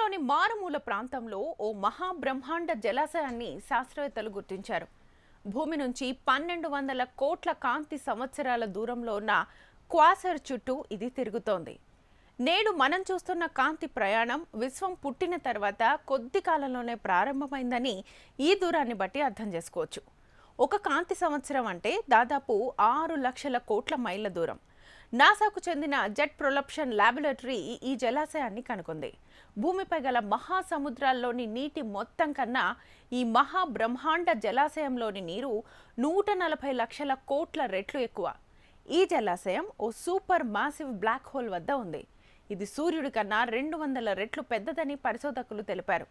విశ్వంలోని మారుమూల ప్రాంతంలో ఓ మహాబ్రహ్మాండ జలాశయాన్ని శాస్త్రవేత్తలు గుర్తించారు. భూమి నుంచి 1200 కోట్ల కాంతి సంవత్సరాల దూరంలో ఉన్న క్వాసర్ చుట్టూ ఇది తిరుగుతోంది. నేడు మనం చూస్తున్న కాంతి ప్రయాణం విశ్వం పుట్టిన తర్వాత కొద్ది కాలంలోనే ప్రారంభమైందని ఈ దూరాన్ని బట్టి అర్థం చేసుకోవచ్చు. ఒక కాంతి సంవత్సరం అంటే దాదాపు 6 లక్షల కోట్ల మైళ్ళ దూరం. నాసాకు చెందిన జెట్ ప్రొపల్షన్ ల్యాబొరేటరీ ఈ జలాశయాన్ని కనుగొంది. భూమిపై గల మహాసముద్రాల్లోని నీటి మొత్తం కన్నా ఈ మహాబ్రహ్మాండ జలాశయంలోని నీరు 140 లక్షల కోట్ల రెట్లు ఎక్కువ. ఈ జలాశయం ఓ సూపర్ మాసివ్ బ్లాక్ హోల్ వద్ద ఉంది. ఇది సూర్యుడి కన్నా 200 రెట్లు పెద్దదని పరిశోధకులు తెలిపారు.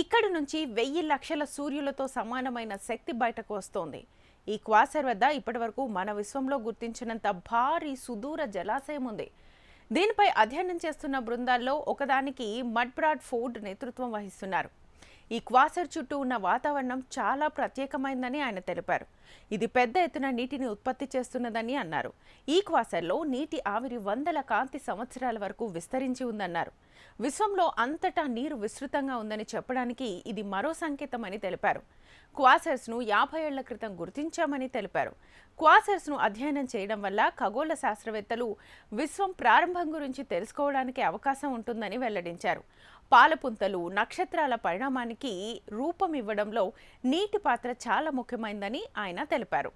ఇక్కడి నుంచి 1000 లక్షల సూర్యులతో సమానమైన శక్తి బయటకు వస్తోంది. ఈ క్వాసర్ వద్ద ఇప్పటివరకు మన విశ్వంలో గుర్తించినంత భారీ సుదూర జలాశయం ఉంది. దీనిపై అధ్యయనం చేస్తున్న బృందాల్లో ఒకదానికి మడ్బ్రాడ్ ఫోర్డ్ నేతృత్వం వహిస్తున్నారు. ఈ క్వాసర్ చుట్టూ ఉన్న వాతావరణం చాలా ప్రత్యేకమైందని ఆయన తెలిపారు. ఇది పెద్ద ఎత్తున నీటిని ఉత్పత్తి చేస్తున్నదని అన్నారు. ఈ క్వాసర్లో నీటి ఆవిరి 100 కాంతి సంవత్సరాల వరకు విస్తరించి ఉందన్నారు. విశ్వంలో అంతటా నీరు విస్తృతంగా ఉందని చెప్పడానికి ఇది మరో సంకేతమని తెలిపారు. క్వాసర్స్ను 50 ఏళ్ల క్రితం గుర్తించామని తెలిపారు. క్వాసర్స్ను అధ్యయనం చేయడం వల్ల ఖగోళ శాస్త్రవేత్తలు విశ్వం ప్రారంభం గురించి తెలుసుకోవడానికి అవకాశం ఉంటుందని వెల్లడించారు. పాలపుంతలు, నక్షత్రాల పరిణామానికి రూపం ఇవ్వడంలో నీటి పాత్ర చాలా ముఖ్యమైందని ఆయన తెలిపారు.